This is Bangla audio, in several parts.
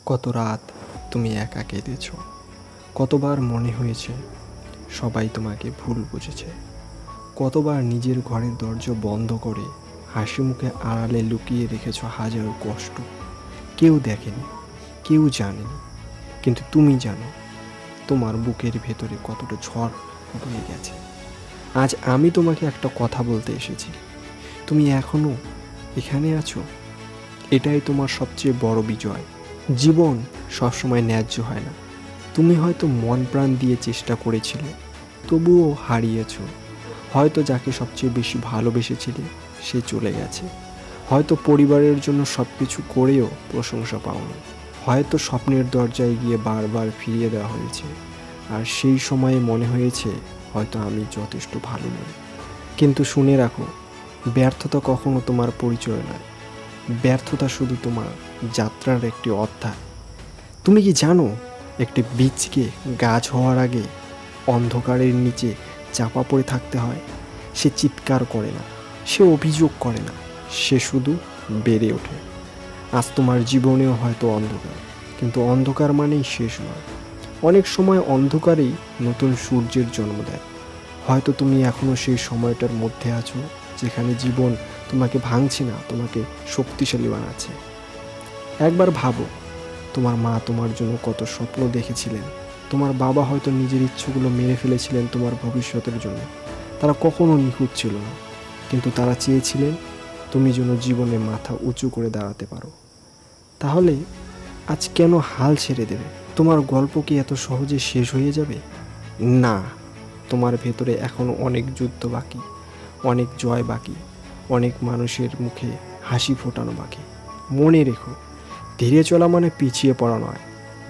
কত রাত তুমি একা কেঁদেছ, কতবার মনে হয়েছে সবাই তোমাকে ভুল বুঝেছে, কতবার নিজের ঘরের দরজা বন্ধ করে হাসি মুখে আড়ালে লুকিয়ে রেখেছ হাজারো কষ্ট। কেউ দেখেনি, কেউ জানেনি, কিন্তু তুমি জানো তোমার বুকের ভেতরে কতটা ঝড় বয়ে গেছে। আজ আমি তোমাকে একটা কথা বলতে এসেছি, তুমি এখনো এখানে আছো, এটাই তোমার সবচেয়ে বড় বিজয়। জীবন সবসময় ন্যায্য হয় না। তুমি হয়তো মন প্রাণ দিয়ে চেষ্টা করেছিলে, তবুও হারিয়েছ। হয়তো যাকে সবচেয়ে বেশি ভালোবেসেছিলে সে চলে গেছে। হয়তো পরিবারের জন্য সব কিছু করেও প্রশংসা পাওনি। হয়তো স্বপ্নের দরজায় গিয়ে বারবার ফিরিয়ে দেওয়া হয়েছে, আর সেই সময়ে মনে হয়েছে হয়তো আমি যথেষ্ট ভালো নই। কিন্তু শুনে রাখো, ব্যর্থতা কখনো তোমার পরিচয় নয়। ব্যর্থতা শুধু তোমার যাত্রার একটি অধ্যায়। তুমি কি জানো, একটি বীজকে গাছ হওয়ার আগে অন্ধকারের নিচে চাপা পড়ে থাকতে হয়। সে চিৎকার করে না, সে অভিযোগ করে না, সে শুধু বেড়ে ওঠে। আজ তোমার জীবনেও হয়তো অন্ধকার, কিন্তু অন্ধকার মানেই শেষ নয়। অনেক সময় অন্ধকারেই নতুন সূর্যের জন্ম দেয়। হয়তো তুমি এখনও সেই সময়টার মধ্যে আছো যেখানে জীবন তোমাকে ভাঙছে না, তোমাকে শক্তিশালী বানাচ্ছে। একবার ভাবো, তোমার মা তোমার জন্য কত স্বপ্ন দেখেছিলেন। তোমার বাবা হয়তো নিজের ইচ্ছেগুলো মেরে ফেলেছিলেন তোমার ভবিষ্যতের জন্য। তারা কখনো নিখুঁত ছিল না, কিন্তু তারা চেয়েছিলেন তুমি যেন জীবনে মাথা উঁচু করে দাঁড়াতে পারো। তাহলে আজ কেন হাল ছেড়ে দেবে? তোমার গল্প কি এত সহজে শেষ হয়ে যাবে? না, তোমার ভেতরে এখনও অনেক যুদ্ধ বাকি, অনেক জয় বাকি, অনেক মানুষের মুখে হাসি ফোটানো বাকি। মনে রেখো, ধীরে চলা মানে পিছিয়ে পড়া নয়,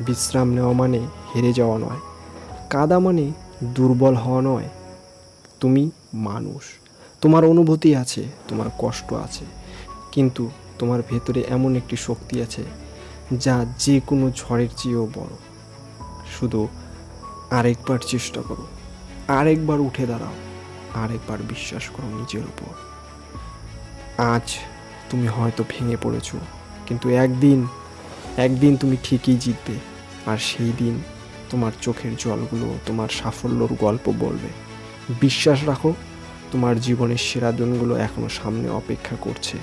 বিশ্রাম নেওয়া মানে হেরে যাওয়া নয়, কাদা মানে দুর্বল হওয়া নয়। তুমি মানুষ, তোমার অনুভূতি আছে, তোমার কষ্ট আছে, কিন্তু তোমার ভেতরে এমন একটি শক্তি আছে যা যে কোনো ঝড়ের চেয়েও বড়। শুধু আরেকবার চেষ্টা করো, আরেকবার উঠে দাঁড়াও, আরেকবার বিশ্বাস করো নিজের উপর। আজ তুমি হয়তো ভেঙে পড়েছো, কিন্তু একদিন তুমি ঠিকই জিতবে। আর সেই দিন তোমার চোখের জলগুলো তোমার সাফল্যর গল্প বলবে। বিশ্বাস রাখো, তোমার জীবনের সেরা দিনগুলো এখনো সামনে অপেক্ষা করছে।